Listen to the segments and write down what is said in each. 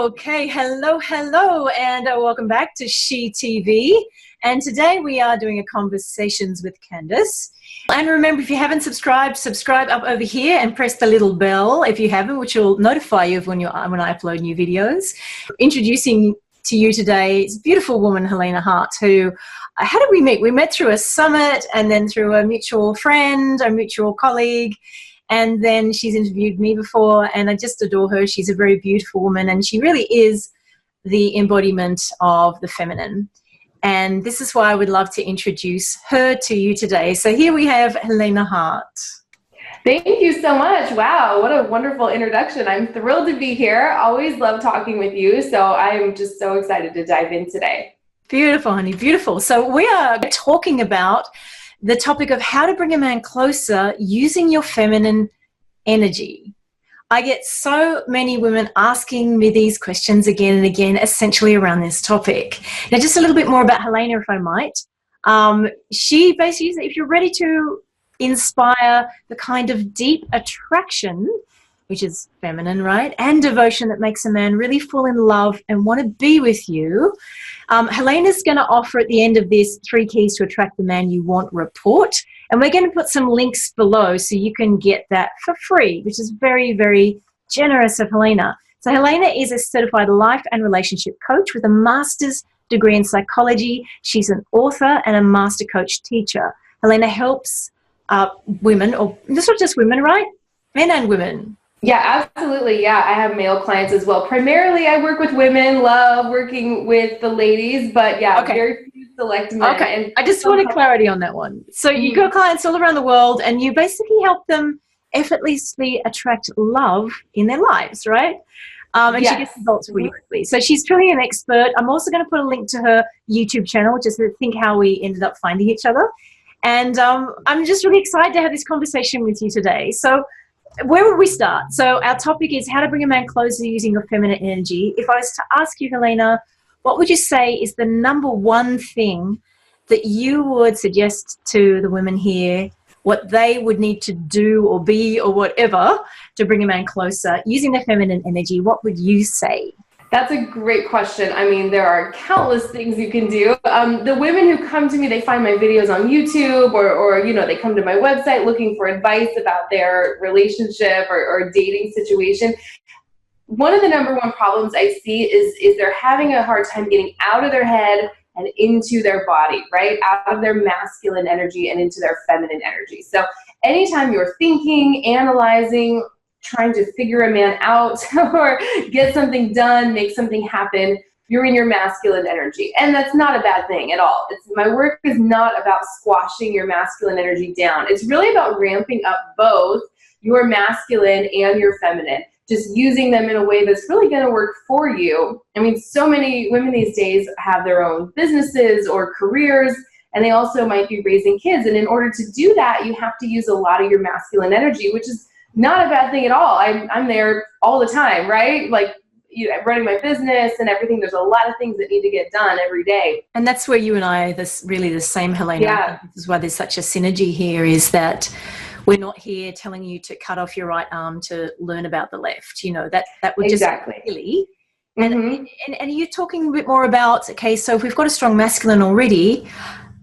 Okay, hello, and welcome back to She TV. And today we are doing a conversations with Candice. And remember, if you haven't subscribed, subscribe up over here and press the little bell if you haven't, which will notify you of when I upload new videos. Introducing to you today is a beautiful woman, Helena Hart, who, how did we meet? We met through a summit and then through a mutual friend, a mutual colleague. And then she's interviewed me before, and I just adore her. She's a very beautiful woman, and she really is the embodiment of the feminine. And this is why I would love to introduce her to you today. So here we have Helena Hart. Thank you so much. Wow, what a wonderful introduction. I'm thrilled to be here. Always love talking with you. So I'm just so excited to dive in today. Beautiful, honey, beautiful. So we are talking about the topic of how to bring a man closer using your feminine energy. I get so many women asking me these questions again and again, essentially around this topic. Now, just a little bit more about Helena, if I might. She basically said, if you're ready to inspire the kind of deep attraction, which is feminine, right, and devotion that makes a man really fall in love and want to be with you, Helena's going to offer at the end of this 3 keys to attract the man you want report. And we're going to put some links below so you can get that for free, which is very, very generous of Helena. So Helena is a certified life and relationship coach with a master's degree in psychology. She's an author and a master coach teacher. Helena helps women, or it's not just women, right? Men and women. Yeah, absolutely. Yeah, I have male clients as well. Primarily, I work with women, love working with the ladies, but yeah, okay. Very few select men. Okay, and I just wanted clarity on that one. So you got clients all around the world, and you basically help them effortlessly attract love in their lives, right? And yes. She gets results really quickly. So she's truly an expert. I'm also going to put a link to her YouTube channel, just to think how we ended up finding each other. And I'm just really excited to have this conversation with you today. So where would we start? So our topic is how to bring a man closer using your feminine energy. If I was to ask you, Helena, what would you say is the number one thing that you would suggest to the women here, what they would need to do or be or whatever to bring a man closer using their feminine energy? What would you say? That's a great question. I mean, there are countless things you can do. The women who come to me, they find my videos on YouTube or you know, they come to my website looking for advice about their relationship or dating situation. One of the number one problems I see is they're having a hard time getting out of their head and into their body, right? Out of their masculine energy and into their feminine energy. So anytime you're thinking, analyzing, trying to figure a man out or get something done, make something happen, you're in your masculine energy. And that's not a bad thing at all. My work is not about squashing your masculine energy down. It's really about ramping up both your masculine and your feminine, just using them in a way that's really going to work for you. I mean, so many women these days have their own businesses or careers, and they also might be raising kids. And in order to do that, you have to use a lot of your masculine energy, which is not a bad thing at all. I'm there all the time, right? Like, you know, running my business and everything. There's a lot of things that need to get done every day. And that's where you and I are really the same, Helena. Yeah. This is why there's such a synergy here, is that we're not here telling you to cut off your right arm to learn about the left. You know, that would exactly. Just really. And you're talking a bit more about, okay, so if we've got a strong masculine already,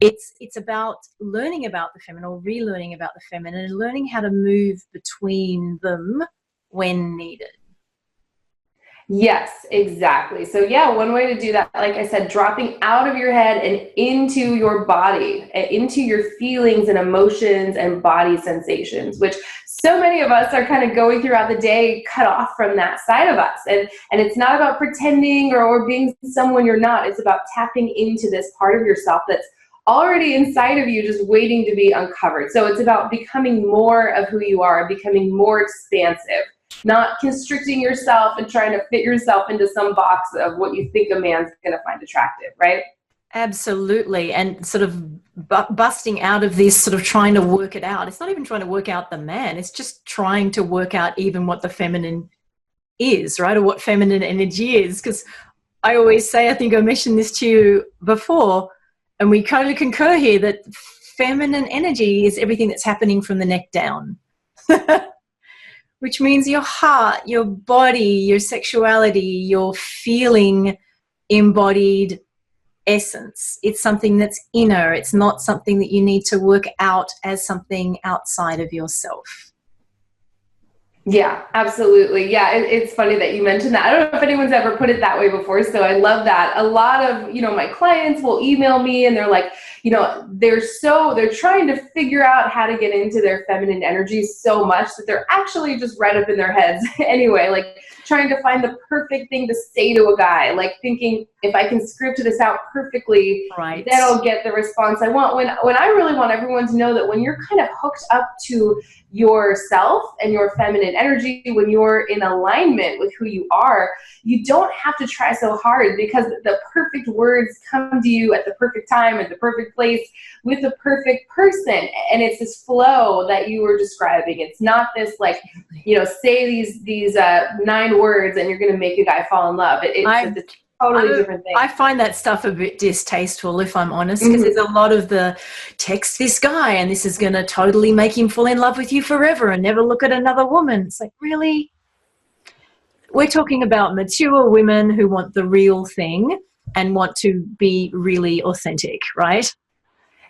it's about learning about the feminine or relearning about the feminine and learning how to move between them when needed. Yes, exactly. So yeah, one way to do that, like I said, dropping out of your head and into your body, into your feelings and emotions and body sensations, which so many of us are kind of going throughout the day cut off from that side of us. And it's not about pretending or being someone you're not. It's about tapping into this part of yourself that's already inside of you, just waiting to be uncovered. So it's about becoming more of who you are, becoming more expansive, not constricting yourself and trying to fit yourself into some box of what you think a man's going to find attractive, right? Absolutely. And sort of busting out of this sort of trying to work it out. It's not even trying to work out the man. It's just trying to work out even what the feminine is, right? Or what feminine energy is. Because I always say, I think I mentioned this to you before, and we kind of concur here that feminine energy is everything that's happening from the neck down. which means your heart, your body, your sexuality, your feeling embodied essence. It's something that's inner. It's not something that you need to work out as something outside of yourself. Yeah, absolutely. Yeah, it's funny that you mentioned that. I don't know if anyone's ever put it that way before, so I love that. A lot of, my clients will email me and they're like, they're trying to figure out how to get into their feminine energy so much that they're actually just right up in their heads anyway, like trying to find the perfect thing to say to a guy, like thinking if I can script this out perfectly, right, then I'll get the response I want. When I really want everyone to know that when you're kind of hooked up to yourself and your feminine energy, when you're in alignment with who you are, you don't have to try so hard because the perfect words come to you at the perfect time, at the perfect place, with the perfect person. And it's this flow that you were describing. It's not this like, say these 9 words and you're going to make a guy fall in love. It's a totally different thing. I find that stuff a bit distasteful, if I'm honest, because there's a lot of the text this guy and this is going to totally make him fall in love with you forever and never look at another woman. It's like, really? We're talking about mature women who want the real thing and want to be really authentic, right?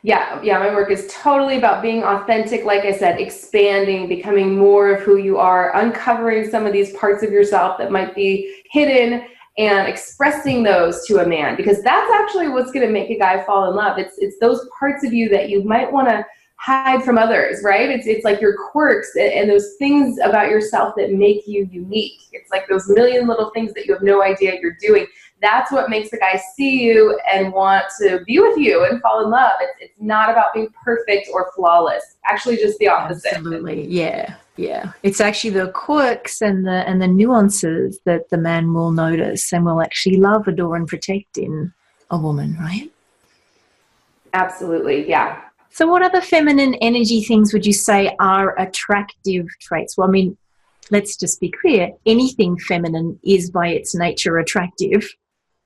Yeah, my work is totally about being authentic, like I said, expanding, becoming more of who you are, uncovering some of these parts of yourself that might be hidden, and expressing those to a man, because that's actually what's going to make a guy fall in love. It's those parts of you that you might want to hide from others, right? It's like your quirks and those things about yourself that make you unique. It's like those million little things that you have no idea you're doing. That's what makes a guy see you and want to be with you and fall in love. It's not about being perfect or flawless. Actually, just the opposite. Absolutely, yeah. It's actually the quirks and the nuances that the man will notice and will actually love, adore, and protect in a woman, right? Absolutely, yeah. So what other feminine energy things would you say are attractive traits? Well, I mean, let's just be clear. Anything feminine is by its nature attractive.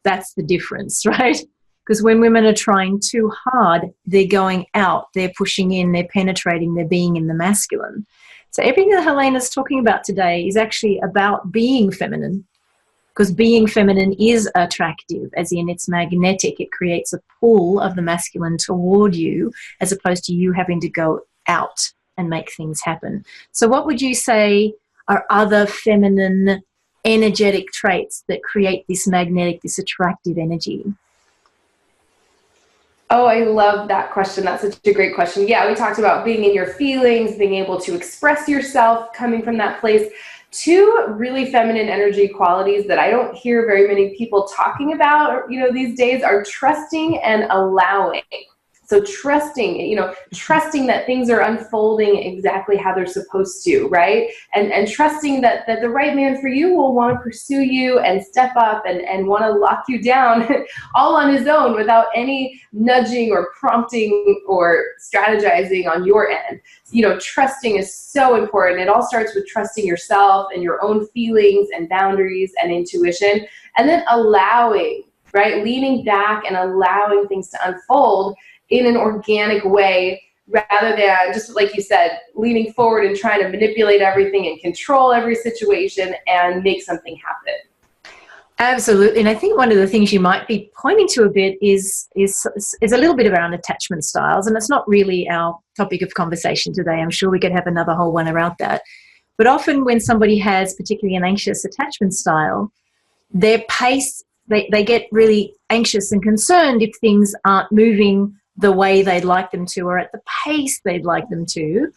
That's the difference, right? Because when women are trying too hard, they're going out, they're pushing in, they're penetrating, they're being in the masculine. So everything that Helena's talking about today is actually about being feminine, because being feminine is attractive, as in it's magnetic. It creates a pull of the masculine toward you, as opposed to you having to go out and make things happen. So what would you say are other feminine energetic traits that create this magnetic, this attractive energy? Oh, I love that question. That's such a great question. Yeah, we talked about being in your feelings, being able to express yourself, coming from that place. 2 really feminine energy qualities that I don't hear very many people talking about, these days are trusting and allowing. So trusting that things are unfolding exactly how they're supposed to, right? And trusting that the right man for you will want to pursue you and step up and want to lock you down all on his own without any nudging or prompting or strategizing on your end. Trusting is so important. It all starts with trusting yourself and your own feelings and boundaries and intuition, and then allowing, right? Leaning back and allowing things to unfold in an organic way, rather than just like you said, leaning forward and trying to manipulate everything and control every situation and make something happen. Absolutely. And I think one of the things you might be pointing to a bit is a little bit around attachment styles. And it's not really our topic of conversation today. I'm sure we could have another whole one around that. But often when somebody has particularly an anxious attachment style, their pace, they get really anxious and concerned if things aren't moving the way they'd like them to or at the pace they'd like them to.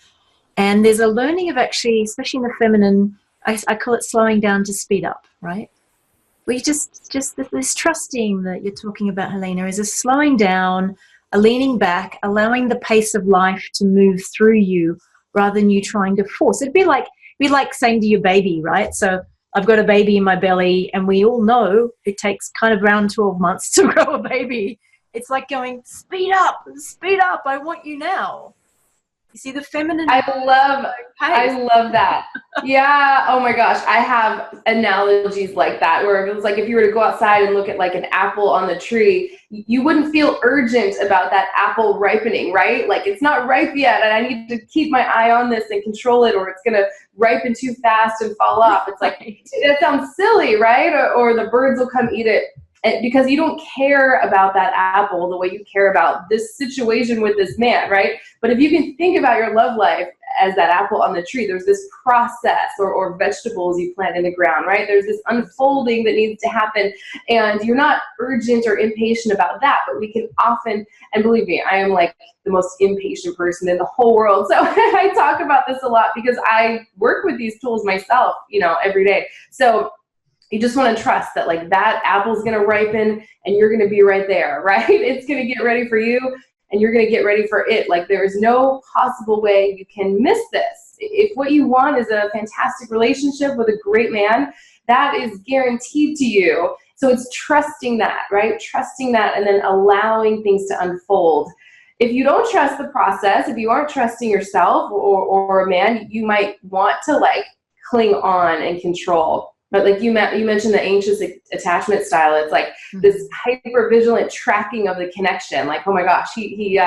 And there's a learning of actually, especially in the feminine, I call it slowing down to speed up, right? We just this trusting that you're talking about, Helena, is a slowing down, a leaning back, allowing the pace of life to move through you rather than you trying to force. It'd be like saying to your baby, right? So I've got a baby in my belly and we all know it takes kind of around 12 months to grow a baby. It's like going, speed up, I want you now. You see the feminine. I love that. Yeah. Oh my gosh. I have analogies like that where it was like if you were to go outside and look at like an apple on the tree, you wouldn't feel urgent about that apple ripening, right? Like it's not ripe yet and I need to keep my eye on this and control it or it's going to ripen too fast and fall off. It's like, that sounds silly, right? Or the birds will come eat it. And because you don't care about that apple the way you care about this situation with this man, right? But if you can think about your love life as that apple on the tree, there's this process or vegetables you plant in the ground, right? There's this unfolding that needs to happen and you're not urgent or impatient about that, but we can often, and believe me, I am like the most impatient person in the whole world. So I talk about this a lot because I work with these tools myself, every day. So you just want to trust that like that apple's going to ripen and you're going to be right there, right? It's going to get ready for you and you're going to get ready for it. Like there is no possible way you can miss this. If what you want is a fantastic relationship with a great man, that is guaranteed to you. So it's trusting that, right? Trusting that and then allowing things to unfold. If you don't trust the process, if you aren't trusting yourself or a man, you might want to like cling on and control. But like you mentioned the anxious attachment style, it's like this hyper vigilant tracking of the connection. Like, oh my gosh, he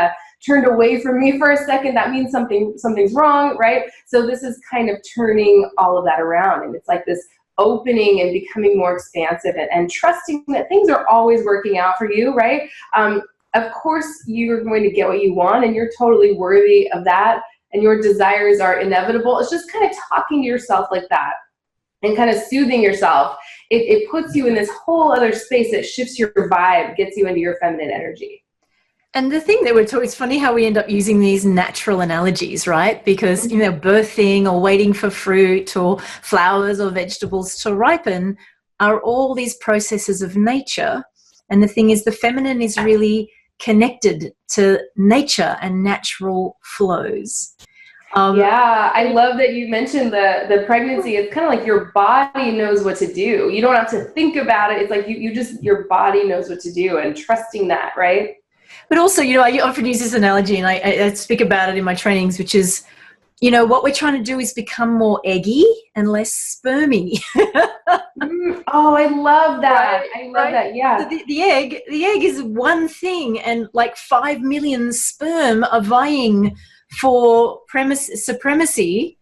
turned away from me for a second. That means something's wrong, right? So this is kind of turning all of that around. And it's like this opening and becoming more expansive and trusting that things are always working out for you, right? Of course, you're going to get what you want and you're totally worthy of that. And your desires are inevitable. It's just kind of talking to yourself like that. And kind of soothing yourself, it puts you in this whole other space that shifts your vibe, gets you into your feminine energy. And the thing that we're talking, it's funny how we end up using these natural analogies, right? Because, birthing or waiting for fruit or flowers or vegetables to ripen are all these processes of nature. And the thing is, the feminine is really connected to nature and natural flows. Yeah, I love that you mentioned the pregnancy. It's kind of like your body knows what to do. You don't have to think about it. It's like your body knows what to do and trusting that, right? But also, I often use this analogy and I speak about it in my trainings, which is, what we're trying to do is become more eggy and less spermy. Oh, I love that. Right, I love that. Yeah. The egg is one thing and like 5 million sperm are vying for supremacy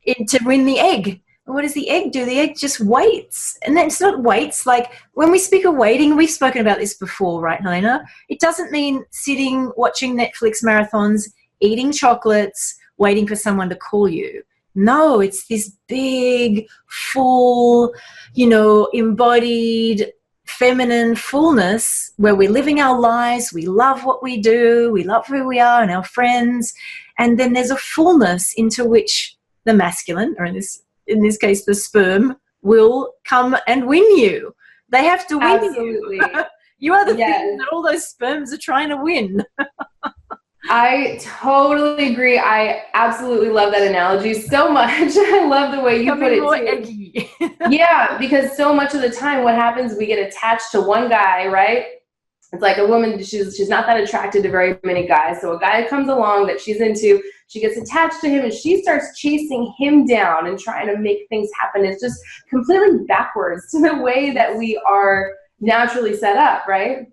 to win the egg. And what does the egg do? The egg just waits. And then it's not waits. Like when we speak of waiting, we've spoken about this before, right, Helena? It doesn't mean sitting, watching Netflix marathons, eating chocolates, waiting for someone to call you. No, it's this big, full, embodied feminine fullness where we're living our lives, we love what we do, we love who we are and our friends, and then there's a fullness into which the masculine, or in this case the sperm, will come and win you. They have to win. Absolutely. You. You are the thing that all those sperms are trying to win. I totally agree. I absolutely love that analogy so much. I love the way you put it more too. Eggy. Yeah, because so much of the time what happens, we get attached to one guy, right? It's like a woman, she's not that attracted to very many guys. So a guy comes along that she's into, she gets attached to him and she starts chasing him down and trying to make things happen. It's just completely backwards to the way that we are naturally set up, right?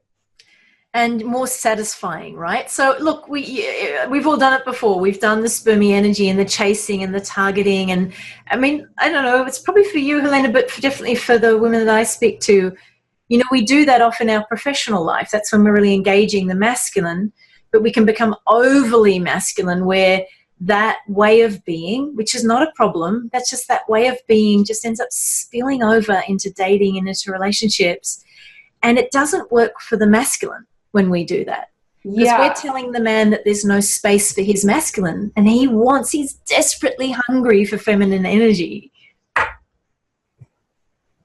And more satisfying, right? So look, we've all done it before. We've done the spermy energy and the chasing and the targeting. And I mean, I don't know, it's probably for you, Helena, but definitely for the women that I speak to, we do that often in our professional life. That's when we're really engaging the masculine, but we can become overly masculine where that way of being, which is not a problem, that's just that way of being just ends up spilling over into dating and into relationships. And it doesn't work for the masculine when we do that. Because we're telling the man that there's no space for his masculine and he's desperately hungry for feminine energy.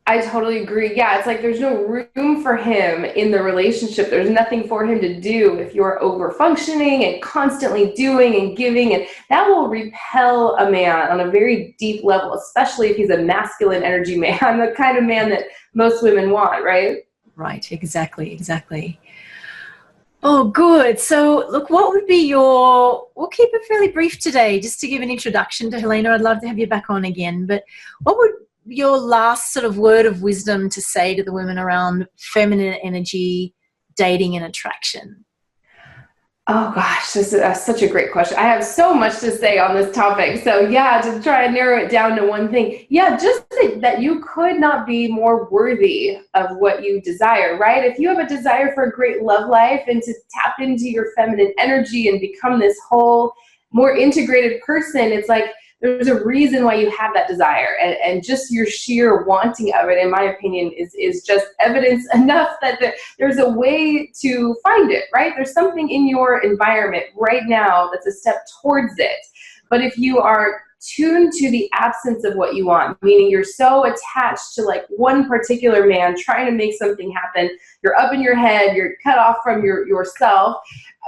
I totally agree. Yeah, it's like there's no room for him in the relationship. There's nothing for him to do if you're over functioning and constantly doing and giving, and that will repel a man on a very deep level, especially if he's a masculine energy man, the kind of man that most women want, right? Right, exactly. Oh, good. So, look, what would be we'll keep it fairly brief today, just to give an introduction to Helena. I'd love to have you back on again. But what would your last sort of word of wisdom to say to the women around feminine energy, dating, and attraction? Oh gosh, this is such a great question. I have so much to say on this topic. So yeah, to try and narrow it down to one thing. Yeah, just that you could not be more worthy of what you desire, right? If you have a desire for a great love life and to tap into your feminine energy and become this whole, more integrated person, it's like there's a reason why you have that desire. And just your sheer wanting of it, in my opinion, is just evidence enough that there's a way to find it, right? There's something in your environment right now that's a step towards it. But if you are tuned to the absence of what you want, meaning you're so attached to like one particular man trying to make something happen, you're up in your head, you're cut off from yourself,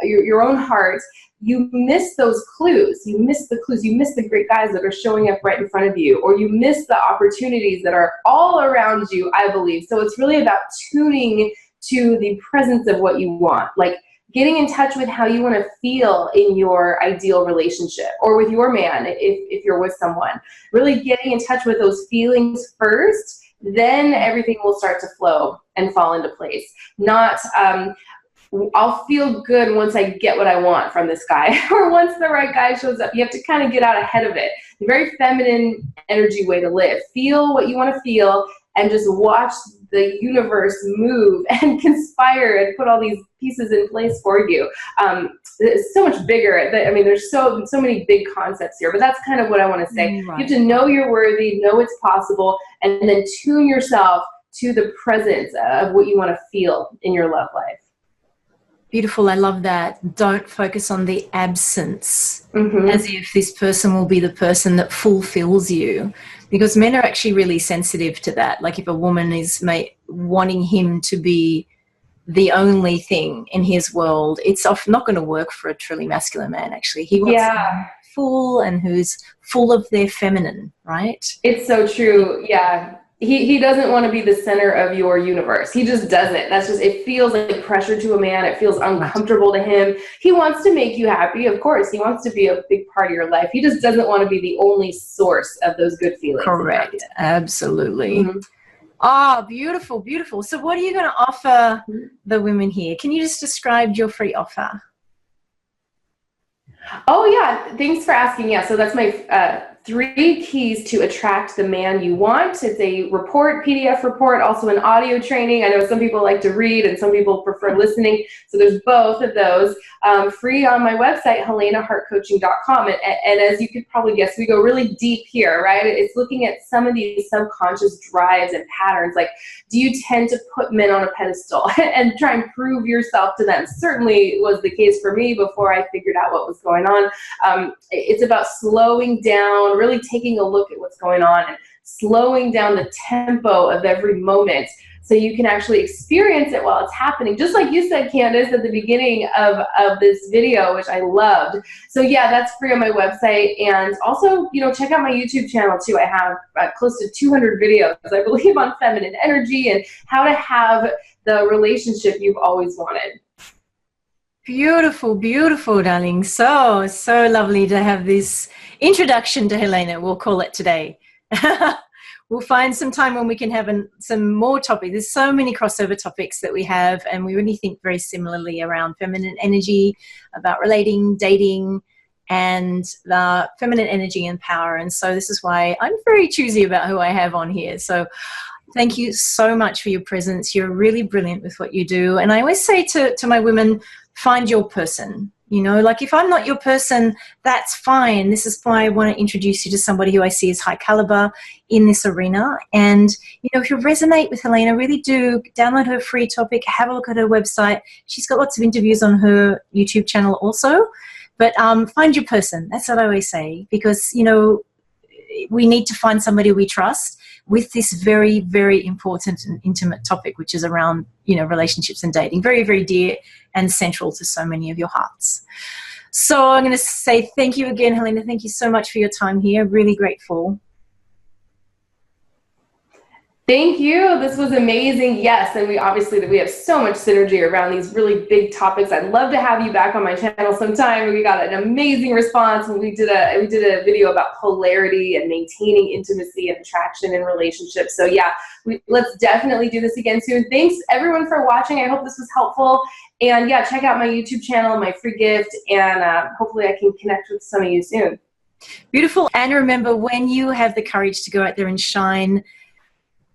your own heart, you miss those clues. You miss the clues. You miss the great guys that are showing up right in front of you, or you miss the opportunities that are all around you, I believe. So it's really about tuning to the presence of what you want, like getting in touch with how you want to feel in your ideal relationship, or with your man if you're with someone. Really getting in touch with those feelings first, then everything will start to flow and fall into place. Not I'll feel good once I get what I want from this guy, or once the right guy shows up. You have to kind of get out ahead of it. The very feminine energy way to live. Feel what you want to feel and just watch the universe move and conspire and put all these pieces in place for you. It's so much bigger. I mean, there's so many big concepts here, but that's kind of what I want to say. Right. You have to know you're worthy, know it's possible, and then tune yourself to the presence of what you want to feel in your love life. Beautiful. I love that. Don't focus on the absence, Mm-hmm. as if this person will be the person that fulfills you, because men are actually really sensitive to that. Like if a woman is wanting him to be the only thing in his world, it's often not going to work for a truly masculine man. Actually, he wants someone full and who's full of their feminine, right? It's so true. Yeah. He doesn't want to be the center of your universe. He just doesn't. That's just, it feels like pressure to a man. It feels uncomfortable to him. He wants to make you happy. Of course, he wants to be a big part of your life. He just doesn't want to be the only source of those good feelings. Correct. Absolutely. Mm-hmm. Oh, beautiful, beautiful. So what are you going to offer the women here? Can you just describe your free offer? Oh, yeah. Thanks for asking. Yeah. So that's my 3 keys to attract the man you want. It's a report, PDF report, also an audio training. I know some people like to read and some people prefer listening. So there's both of those free on my website, helenahartcoaching.com. And as you could probably guess, we go really deep here, right? It's looking at some of these subconscious drives and patterns. Like, do you tend to put men on a pedestal and try and prove yourself to them? Certainly was the case for me before I figured out what was going on. It's about slowing down, really taking a look at what's going on and slowing down the tempo of every moment so you can actually experience it while it's happening. Just like you said, Candice, at the beginning of this video, which I loved. So yeah, that's free on my website. And also, check out my YouTube channel too. I have close to 200 videos, I believe, on feminine energy and how to have the relationship you've always wanted. Beautiful, beautiful, darling. So lovely to have this introduction to Helena, we'll call it today. We'll find some time when we can have some more topics. There's so many crossover topics that we have, and we really think very similarly around feminine energy, about relating, dating, and the feminine energy and power. And so this is why I'm very choosy about who I have on here. So thank you so much for your presence. You're really brilliant with what you do. And I always say to my women, find your person. Like if I'm not your person, that's fine. This is why I want to introduce you to somebody who I see as high caliber in this arena. And, if you resonate with Helena, really do download her free topic, have a look at her website. She's got lots of interviews on her YouTube channel also. But find your person. That's what I always say, because, we need to find somebody we trust with this very, very important and intimate topic, which is around, relationships and dating. Very, very dear and central to so many of your hearts. So I'm going to say thank you again, Helena. Thank you so much for your time here. Really grateful. Thank you. This was amazing. Yes, and we have so much synergy around these really big topics. I'd love to have you back on my channel sometime. We got an amazing response, and we did a video about polarity and maintaining intimacy and attraction in relationships. So yeah, let's definitely do this again soon. Thanks everyone for watching. I hope this was helpful. And yeah, check out my YouTube channel, my free gift, and hopefully I can connect with some of you soon. Beautiful. And remember, when you have the courage to go out there and shine,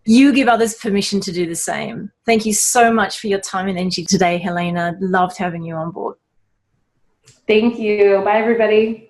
you give others permission to do the same. Thank you so much for your time and energy today, Helena. Loved having you on board. Thank you. Bye, everybody.